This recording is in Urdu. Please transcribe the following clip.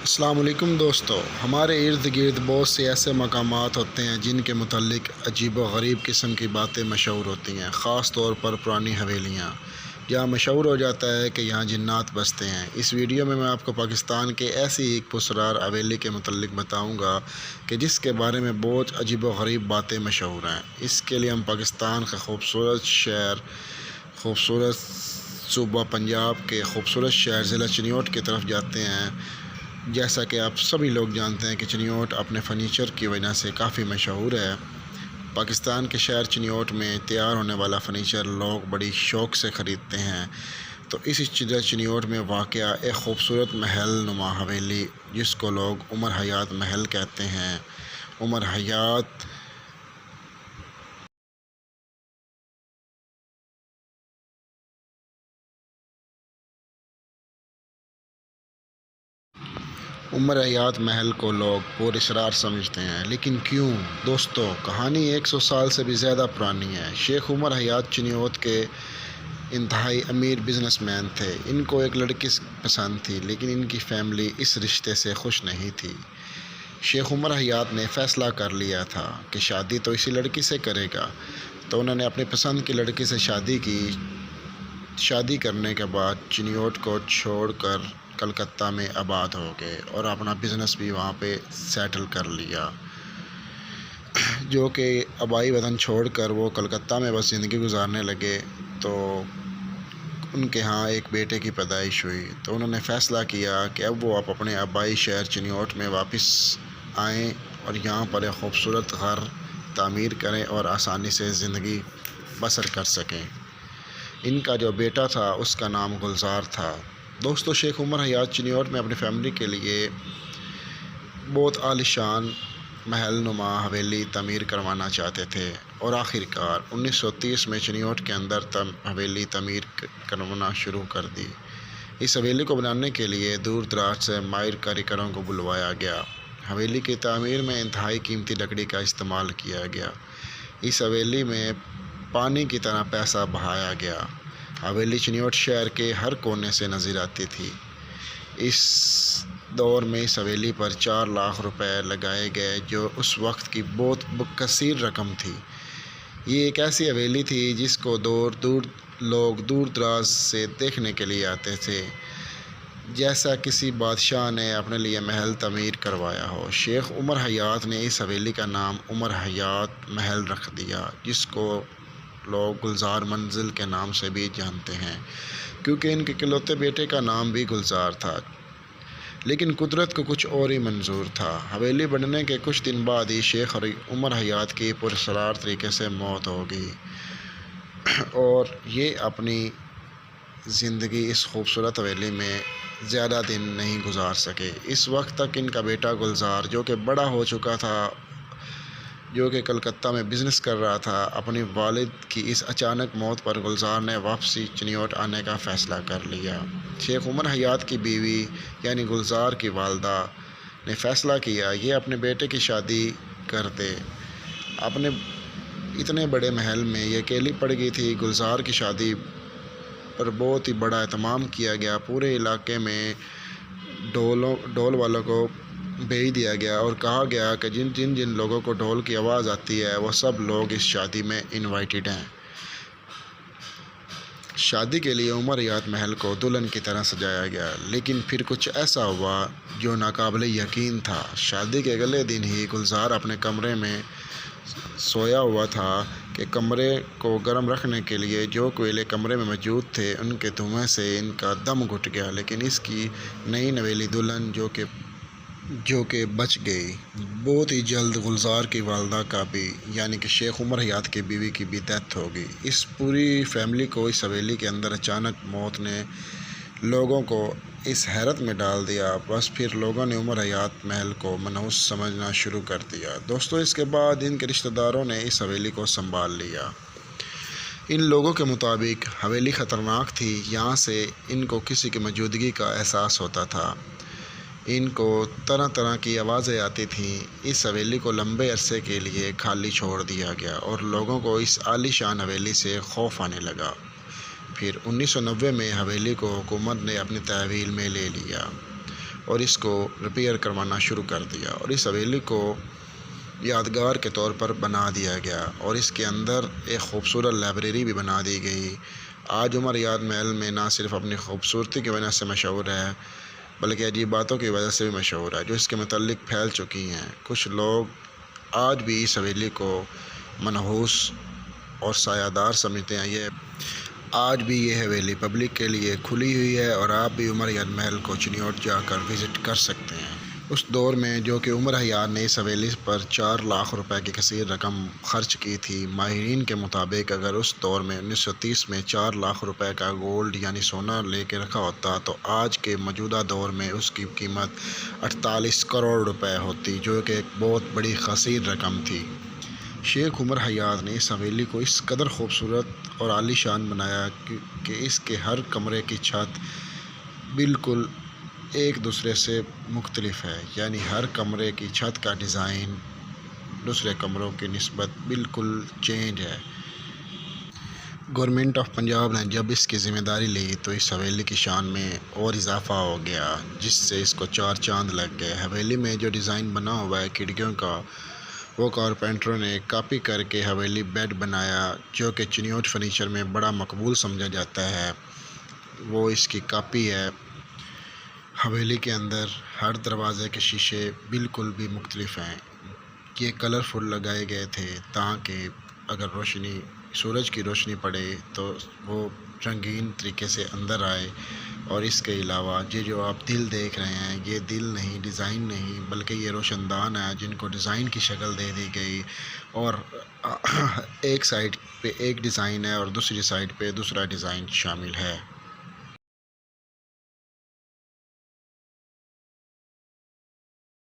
السلام علیکم دوستو، ہمارے ارد گرد بہت سے ایسے مقامات ہوتے ہیں جن کے متعلق عجیب و غریب قسم کی باتیں مشہور ہوتی ہیں، خاص طور پر پرانی حویلیاں جہاں مشہور ہو جاتا ہے کہ یہاں جنات بستے ہیں۔ اس ویڈیو میں آپ کو پاکستان کے ایسی ایک پراسرار حویلی کے متعلق بتاؤں گا کہ جس کے بارے میں بہت عجیب و غریب باتیں مشہور ہیں۔ اس کے لیے ہم پاکستان کے خوبصورت شہر، خوبصورت صوبہ پنجاب کے خوبصورت شہر ضلع چنیوٹ کی طرف جاتے ہیں۔ جیسا کہ آپ سبھی لوگ جانتے ہیں کہ چنیوٹ اپنے فرنیچر کی وجہ سے کافی مشہور ہے۔ پاکستان کے شہر چنیوٹ میں تیار ہونے والا فرنیچر لوگ بڑی شوق سے خریدتے ہیں۔ تو اس ضلع چنیوٹ میں واقع ایک خوبصورت محل نما حویلی جس کو لوگ عمر حیات محل کہتے ہیں۔ عمر حیات محل کو لوگ پراسرار سمجھتے ہیں، لیکن کیوں؟ دوستو، کہانی 100 سال سے بھی زیادہ پرانی ہے۔ شیخ عمر حیات چنیوٹ کے انتہائی امیر بزنس مین تھے۔ ان کو ایک لڑکی پسند تھی، لیکن ان کی فیملی اس رشتے سے خوش نہیں تھی۔ شیخ عمر حیات نے فیصلہ کر لیا تھا کہ شادی تو اسی لڑکی سے کرے گا، تو انہوں نے اپنی پسند کی لڑکی سے شادی کی۔ شادی کرنے کے بعد چنیوٹ کو چھوڑ کر کلکتہ میں آباد ہو گئے اور اپنا بزنس بھی وہاں پہ سیٹل کر لیا، جو کہ آبائی وطن چھوڑ کر وہ کلکتہ میں بس زندگی گزارنے لگے۔ تو ان کے ہاں ایک بیٹے کی پیدائش ہوئی، تو انہوں نے فیصلہ کیا کہ اب وہ اپنے آبائی شہر چنیوٹ میں واپس آئیں اور یہاں پر ایک خوبصورت گھر تعمیر کریں اور آسانی سے زندگی بسر کر سکیں۔ ان کا جو بیٹا تھا اس کا نام گلزار تھا۔ دوستو، شیخ عمر حیات چنیوٹ میں اپنی فیملی کے لیے بہت عالی شان محل نما حویلی تعمیر کروانا چاہتے تھے، اور آخرکار 1930 میں چنیوٹ کے اندر حویلی تعمیر کروانا شروع کر دی۔ اس حویلی کو بنانے کے لیے دور دراز سے ماہر کاریگروں کو بلوایا گیا۔ حویلی کی تعمیر میں انتہائی قیمتی لکڑی کا استعمال کیا گیا۔ اس حویلی میں پانی کی طرح پیسہ بہایا گیا۔ حویلی چنیوٹ شہر کے ہر کونے سے نظر آتی تھی۔ اس دور میں اس حویلی پر 4 لاکھ روپے لگائے گئے، جو اس وقت کی بہت کثیر رقم تھی۔ یہ ایک ایسی حویلی تھی جس کو لوگ دور دراز سے دیکھنے کے لیے آتے تھے، جیسا کسی بادشاہ نے اپنے لیے محل تعمیر کروایا ہو۔ شیخ عمر حیات نے اس حویلی کا نام عمر حیات محل رکھ دیا، جس کو لوگ گلزار منزل کے نام سے بھی جانتے ہیں، کیونکہ ان کے اکلوتے بیٹے کا نام بھی گلزار تھا۔ لیکن قدرت کو کچھ اور ہی منظور تھا۔ حویلی بننے کے کچھ دن بعد ہی شیخ عمر حیات کی پراسرار طریقے سے موت ہو گئی، اور یہ اپنی زندگی اس خوبصورت حویلی میں زیادہ دن نہیں گزار سکے۔ اس وقت تک ان کا بیٹا گلزار، جو کہ بڑا ہو چکا تھا، جو کہ کلکتہ میں بزنس کر رہا تھا، اپنی والد کی اس اچانک موت پر گلزار نے واپسی چنیوٹ آنے کا فیصلہ کر لیا۔ شیخ عمر حیات کی بیوی یعنی گلزار کی والدہ نے فیصلہ کیا یہ اپنے بیٹے کی شادی کر دے۔ اپنے اتنے بڑے محل میں یہ اکیلی پڑ گئی تھی۔ گلزار کی شادی پر بہت ہی بڑا اہتمام کیا گیا۔ پورے علاقے میں ڈھول والوں کو بھیج دیا گیا اور کہا گیا کہ جن لوگوں کو ڈھول کی آواز آتی ہے وہ سب لوگ اس شادی میں انوائٹڈ ہیں۔ شادی کے لیے عمر حیات محل کو دلہن کی طرح سجایا گیا، لیکن پھر کچھ ایسا ہوا جو ناقابل یقین تھا۔ شادی کے اگلے دن ہی گلزار اپنے کمرے میں سویا ہوا تھا کہ کمرے کو گرم رکھنے کے لیے جو کوئلے کمرے میں موجود تھے ان کے دھوئیں سے ان کا دم گھٹ گیا، لیکن اس کی نئی نویلی دلہن جو کہ بچ گئی۔ بہت ہی جلد گلزار کی والدہ کا بھی یعنی کہ شیخ عمر حیات کی بیوی کی بھی ڈیتھ ہو گئی۔ اس پوری فیملی کو اس حویلی کے اندر اچانک موت نے لوگوں کو اس حیرت میں ڈال دیا۔ بس پھر لوگوں نے عمر حیات محل کو منحوس سمجھنا شروع کر دیا۔ دوستو، اس کے بعد ان کے رشتہ داروں نے اس حویلی کو سنبھال لیا۔ ان لوگوں کے مطابق حویلی خطرناک تھی، یہاں سے ان کو کسی کی موجودگی کا احساس ہوتا تھا۔ ان کو طرح طرح کی آوازیں آتی تھیں۔ اس حویلی کو لمبے عرصے کے لیے خالی چھوڑ دیا گیا اور لوگوں کو اس عالی شان حویلی سے خوف آنے لگا۔ پھر 1990 میں حویلی کو حکومت نے اپنی تحویل میں لے لیا اور اس کو ریپیئر کروانا شروع کر دیا اور اس حویلی کو یادگار کے طور پر بنا دیا گیا اور اس کے اندر ایک خوبصورت لائبریری بھی بنا دی گئی۔ آج عمر حیات محل میں نہ صرف اپنی خوبصورتی کی وجہ سے مشہور ہے بلکہ عجیب باتوں کی وجہ سے بھی مشہور ہے جو اس کے متعلق پھیل چکی ہیں۔ کچھ لوگ آج بھی اس حویلی کو منحوس اور سایہ دار سمجھتے ہیں۔ آج بھی یہ حویلی پبلک کے لیے کھلی ہوئی ہے اور آپ بھی عمر حیات محل کو چنیوٹ جا کر وزٹ کر سکتے ہیں۔ اس دور میں جو کہ عمر حیات نے اس حویلی پر 4 لاکھ روپے کی کثیر رقم خرچ کی تھی، ماہرین کے مطابق اگر اس دور میں 1930 میں 4 لاکھ روپے کا گولڈ یعنی سونا لے کے رکھا ہوتا تو آج کے موجودہ دور میں اس کی قیمت 48 کروڑ روپے ہوتی، جو کہ ایک بہت بڑی کثیر رقم تھی۔ شیخ عمر حیات نے اس حویلی کو اس قدر خوبصورت اور عالی شان بنایا کہ اس کے ہر کمرے کی چھت بالکل ایک دوسرے سے مختلف ہے، یعنی ہر کمرے کی چھت کا ڈیزائن دوسرے کمروں کی نسبت بالکل چینج ہے۔ گورنمنٹ آف پنجاب نے جب اس کی ذمہ داری لی تو اس حویلی کی شان میں اور اضافہ ہو گیا، جس سے اس کو 4 چاند لگ گئے۔ حویلی میں جو ڈیزائن بنا ہوا ہے کھڑکیوں کا، وہ کارپینٹروں نے کاپی کر کے حویلی بیڈ بنایا جو کہ چنیوٹ فرنیچر میں بڑا مقبول سمجھا جاتا ہے، وہ اس کی کاپی ہے۔ حویلی کے اندر ہر دروازے کے شیشے بالکل بھی مختلف ہیں، یہ کلرفل لگائے گئے تھے تاکہ اگر سورج کی روشنی پڑے تو وہ رنگین طریقے سے اندر آئے۔ اور اس کے علاوہ یہ جو آپ دل دیکھ رہے ہیں، یہ دل نہیں، ڈیزائن نہیں، بلکہ یہ روشن دان ہے جن کو ڈیزائن کی شکل دے دی گئی اور ایک سائڈ پہ ایک ڈیزائن ہے اور دوسری سائڈ پہ دوسرا ڈیزائن شامل ہے۔